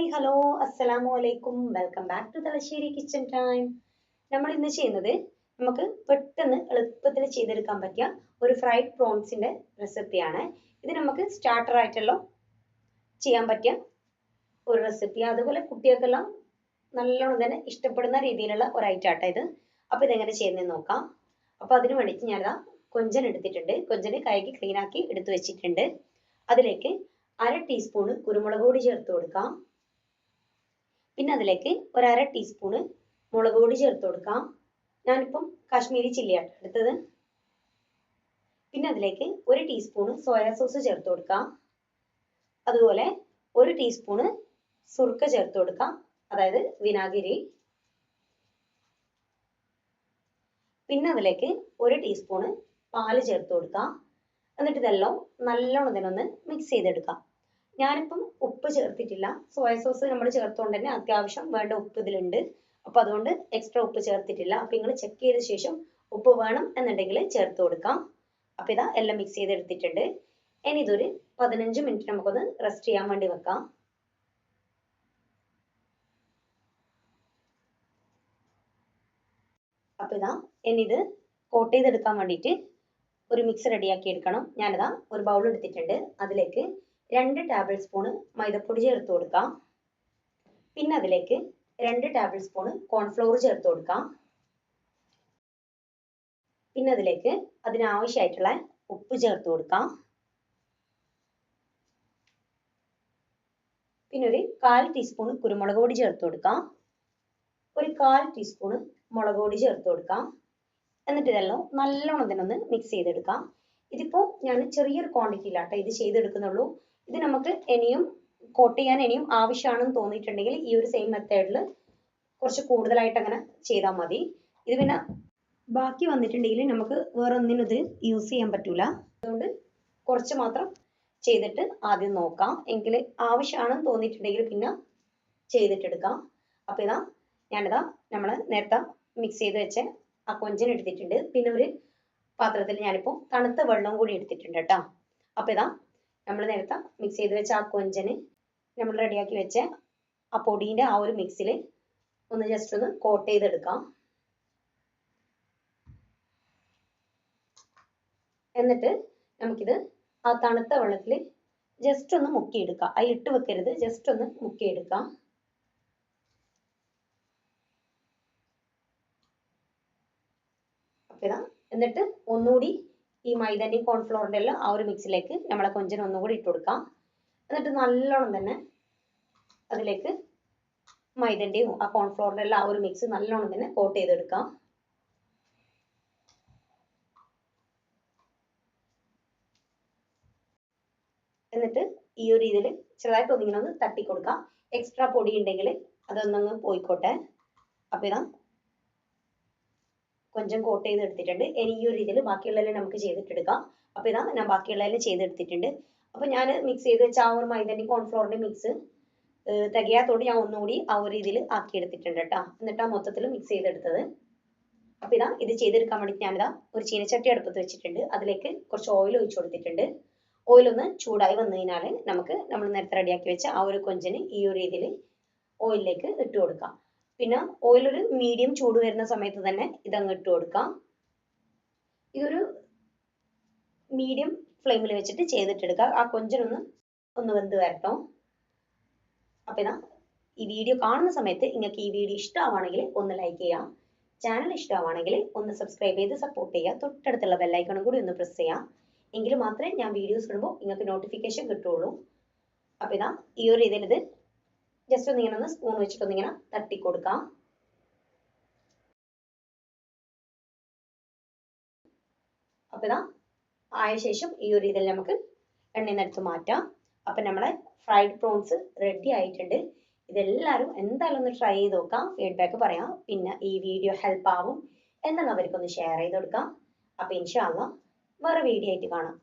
Hi hello അസ്സലാമു അലൈക്കും welcome back to Thalassery kitchen time. നമ്മൾ ഇന്ന് ചെയ്യുന്നത് നമുക്ക് പെട്ടെന്ന് എളുപ്പത്തിൽ ചെയ്തെടുക്കാൻ പറ്റിയ ഒരു ഫ്രൈഡ് പ്രോൺസിന്റെ റെസിപ്പിയാണ്. ഇത് നമുക്ക് സ്റ്റാർട്ടർ ആയിട്ടെല്ലാം ചെയ്യാൻ പറ്റിയ ഒരു റെസിപ്പി. അതുപോലെ കുട്ടികൾക്കെല്ലാം നല്ലോണം തന്നെ ഇഷ്ടപ്പെടുന്ന രീതിയിലുള്ള ഒരു ഐറ്റം ആട്ടോ ഇത്. അപ്പോൾ ഇതെങ്ങനെ ചെയ്യുന്നതെന്ന് നോക്കാം. അപ്പോൾ അതിന് വേണ്ടിയിട്ട് ഞാനിതാ കൊഞ്ചൻ എടുത്തിട്ടുണ്ട്. കൊഞ്ചന് കഴുകി ക്ലീൻ ആക്കി എടുത്തു വെച്ചിട്ടുണ്ട്. അതിലേക്ക് 1/2 ടീസ്പൂണ് കുരുമുളക് പൊടി ചേർത്ത് കൊടുക്കാം. പിന്നെ അതിലേക്ക് 1/2 ടീസ്പൂണ് മുളക് പൊടി ചേർത്ത് കൊടുക്കാം. ഞാനിപ്പം കാശ്മീരി ചില്ലിയാണ് എടുത്തത്. പിന്നെ അതിലേക്ക് 1 ടീസ്പൂണ് സോയാ സോസ് ചേർത്ത് കൊടുക്കാം. അതുപോലെ 1 ടീസ്പൂണ് സുർക്ക ചേർത്ത് കൊടുക്കാം, അതായത് വിനാഗിരി. പിന്നെ അതിലേക്ക് 1 ടീസ്പൂണ് പാല് ചേർത്ത് കൊടുക്കാം. എന്നിട്ട് ഇതെല്ലാം നല്ലോണം ഇതിനൊന്ന് മിക്സ് ചെയ്തെടുക്കാം. ഞാനിപ്പം ഉപ്പ് ചേർത്തിട്ടില്ല. സോയ സോസ് നമ്മൾ ചേർത്തുകൊണ്ട് തന്നെ അത്യാവശ്യം വേണ്ട ഉപ്പ് ഇതിലുണ്ട്. അപ്പോൾ അതുകൊണ്ട് എക്സ്ട്രാ ഉപ്പ് ചേർത്തിട്ടില്ല. അപ്പോൾ നിങ്ങൾ ചെക്ക് ചെയ്ത ശേഷം ഉപ്പ് വേണം എന്നുണ്ടെങ്കിൽ ചേർത്ത് കൊടുക്കാം. അപ്പോൾ ഇതാ എല്ലാം മിക്സ് ചെയ്തെടുത്തിട്ടുണ്ട്. ഇനി ഇതൊരു 15 മിനിറ്റ് നമുക്കൊന്ന് റെസ്റ്റ് ചെയ്യാൻ വേണ്ടി വെക്കാം. അപ്പോൾ ഇതാ ഇനി ഇത് കോട്ട് ചെയ്തെടുക്കാൻ വേണ്ടിയിട്ട് ഒരു മിക്സ് റെഡിയാക്കി എടുക്കണം. ഞാനിതാ ഒരു ബൗൾ എടുത്തിട്ടുണ്ട്. അതിലേക്ക് 2 ടേബിൾ സ്പൂണ് മൈദപ്പൊടി ചേർത്ത് കൊടുക്കാം. പിന്നെ അതിലേക്ക് 2 ടേബിൾ സ്പൂണ് കോൺഫ്ലവർ ചേർത്ത് കൊടുക്കാം. പിന്നെ അതിലേക്ക് അതിനാവശ്യമായിട്ടുള്ള ഉപ്പ് ചേർത്ത് കൊടുക്കാം. പിന്നെ ഒരു 1/4 ടീസ്പൂണ് കുരുമുളക് പൊടി ചേർത്ത് കൊടുക്കാം. ഒരു 1/4 ടീസ്പൂണ് മുളക് പൊടി ചേർത്ത് കൊടുക്കാം. എന്നിട്ട് ഇതെല്ലാം നല്ലോണം ഇതിനൊന്ന് മിക്സ് ചെയ്തെടുക്കാം. ഇതിപ്പോൾ ഞാൻ ചെറിയൊരു ക്വാണ്ടിറ്റിയിലാട്ടോ ഇത് ചെയ്തെടുക്കുന്നുള്ളൂ. ഇത് നമുക്ക് ഇനിയും കോട്ട് ചെയ്യാൻ ഇനിയും ആവശ്യമാണെന്ന് തോന്നിയിട്ടുണ്ടെങ്കിൽ ഈ ഒരു സെയിം മെത്തേഡിൽ കുറച്ച് കൂടുതലായിട്ട് അങ്ങനെ ചെയ്താൽ മതി. ഇത് പിന്നെ ബാക്കി വന്നിട്ടുണ്ടെങ്കിൽ നമുക്ക് വേറെ ഒന്നിനും ഇത് യൂസ് ചെയ്യാൻ പറ്റൂല. അതുകൊണ്ട് കുറച്ച് മാത്രം ചെയ്തിട്ട് ആദ്യം നോക്കാം. എങ്കിൽ ആവശ്യമാണെന്ന് തോന്നിയിട്ടുണ്ടെങ്കിൽ പിന്നെ ചെയ്തിട്ടെടുക്കാം. അപ്പോൾ ഇതാ ഞാനിതാ നമ്മൾ നേരത്തെ മിക്സ് ചെയ്ത് വെച്ച ആ കൊഞ്ചൻ എടുത്തിട്ടുണ്ട്. പിന്നെ ഒരു പാത്രത്തിൽ ഞാനിപ്പോൾ തണുത്ത വെള്ളം കൂടി എടുത്തിട്ടുണ്ട് കേട്ടോ. അപ്പോൾ ഇതാ നമ്മൾ നേരത്തെ മിക്സ് ചെയ്ത് വെച്ച ആ കൊഞ്ചന് നമ്മൾ റെഡിയാക്കി വെച്ച ആ പൊടീൻ്റെ ആ ഒരു മിക്സിൽ ഒന്ന് ജസ്റ്റ് ഒന്ന് കോട്ട് ചെയ്തെടുക്കാം. എന്നിട്ട് നമുക്കിത് ആ തണുത്ത വെള്ളത്തിൽ ജസ്റ്റ് ഒന്ന് മുക്കിയെടുക്കാം. അതിൽ ഇട്ട് വെക്കരുത്, ജസ്റ്റ് ഒന്ന് മുക്കിയെടുക്കാം. അപ്പോൾ ഇതാ എന്നിട്ട് ഒന്നുകൂടി ഈ മൈദൻ്റെയും കോൺഫ്ലോറിൻ്റെ എല്ലാം ആ ഒരു മിക്സിലേക്ക് നമ്മളെ കൊഞ്ചന് ഒന്നുകൂടി ഇട്ട് കൊടുക്കാം. എന്നിട്ട് നല്ലോണം തന്നെ അതിലേക്ക് മൈദൻ്റെയും ആ കോൺഫ്ലോറിൻ്റെ എല്ലാം ആ ഒരു മിക്സ് നല്ലോണം തന്നെ കോട്ട് ചെയ്തെടുക്കാം. എന്നിട്ട് ഈ ഒരു രീതിയിൽ ചെറുതായിട്ട് ഒന്നിങ്ങനെ ഒന്ന് തട്ടി കൊടുക്കാം. എക്സ്ട്രാ പൊടി ഉണ്ടെങ്കിൽ അതൊന്നങ്ങ് പോയിക്കോട്ടെ. അപ്പോൾ ഇതാ കൊഞ്ചം കോട്ട് ചെയ്ത് എടുത്തിട്ടുണ്ട്. ഇനി ഈ ഒരു രീതിയിൽ ബാക്കിയുള്ളതെല്ലാം നമുക്ക് ചെയ്തിട്ടെടുക്കാം. അപ്പോൾ ഇതാ ഞാൻ ബാക്കിയുള്ളതെല്ലാം ചെയ്തെടുത്തിട്ടുണ്ട്. അപ്പോൾ ഞാൻ മിക്സ് ചെയ്ത് വെച്ച ആ ഒരു മൈദൻ്റെയും കോൺഫ്ലോറിൻ്റെ മിക്സ് തികയാത്തോട് ഞാൻ ഒന്നുകൂടി ആ ഒരു രീതിയിൽ ആക്കിയെടുത്തിട്ടുണ്ട് കേട്ടോ. എന്നിട്ടാണ് മൊത്തത്തിൽ മിക്സ് ചെയ്തെടുത്തത്. അപ്പോൾ ഇതാ ഇത് ചെയ്തെടുക്കാൻ വേണ്ടി ഞാനിതാ ഒരു ചീനച്ചട്ടി അടുപ്പത്ത് വെച്ചിട്ടുണ്ട്. അതിലേക്ക് കുറച്ച് ഓയിൽ ഒഴിച്ചു കൊടുത്തിട്ടുണ്ട്. ഓയിലൊന്ന് ചൂടായി വന്നു കഴിഞ്ഞാൽ നമുക്ക് നമ്മൾ നേരത്തെ റെഡിയാക്കി വെച്ച ആ ഒരു കൊഞ്ചന് ഈ ഒരു രീതിയിൽ ഓയിലിലേക്ക് ഇട്ട് കൊടുക്കാം. പിന്നെ ഓയിൽ ഒരു മീഡിയം ചൂട് വരുന്ന സമയത്ത് തന്നെ ഇതങ്ങ് ഇട്ട് കൊടുക്കാം. ഇതൊരു മീഡിയം ഫ്ലെയിമിൽ വെച്ചിട്ട് ചെയ്തിട്ടെടുക്കുക. ആ കൊഞ്ചനൊന്ന് വെന്ത് വരട്ടോ. അപ്പോൾ ഇതാ ഈ വീഡിയോ കാണുന്ന സമയത്ത് നിങ്ങൾക്ക് ഈ വീഡിയോ ഇഷ്ടമാണെങ്കിൽ ഒന്ന് ലൈക്ക് ചെയ്യാം. ചാനൽ ഇഷ്ടമാണെങ്കിൽ ഒന്ന് സബ്സ്ക്രൈബ് ചെയ്ത് സപ്പോർട്ട് ചെയ്യുക. തൊട്ടടുത്തുള്ള ബെല്ലൈക്കണും കൂടി ഒന്ന് പ്രസ് ചെയ്യാം. എങ്കിൽ മാത്രമേ ഞാൻ വീഡിയോസ് ഇടുമ്പോൾ നിങ്ങൾക്ക് നോട്ടിഫിക്കേഷൻ കിട്ടുള്ളൂ. അപ്പോൾ ഇതാ ഈ ഒരു രീതിയിൽ ഇത് ജസ്റ്റ് ഒന്നിങ്ങനെ ഒന്ന് സ്പൂൺ വെച്ചിട്ട് ഒന്നിങ്ങനെ തട്ടി കൊടുക്കാം. അപ്പോൾ ഇതാ ആയ ശേഷം ഈ ഒരു രീതിയിൽ നമുക്ക് എണ്ണയിൽ നിന്ന് എടുത്ത് മാറ്റാം. അപ്പം നമ്മളെ ഫ്രൈഡ് പ്രോൺസ് റെഡി ആയിട്ടുണ്ട്. ഇതെല്ലാവരും എന്തായാലും ഒന്ന് ട്രൈ ചെയ്ത് നോക്കാം, ഫീഡ്ബാക്ക് പറയാം. പിന്നെ ഈ വീഡിയോ ഹെൽപ്പ് ആവും എന്നുള്ളവർക്കൊന്ന് ഷെയർ ചെയ്ത് കൊടുക്കാം. അപ്പോൾ ഇൻഷാ അല്ലാഹ് വേറെ വീഡിയോ ആയിട്ട് കാണാം.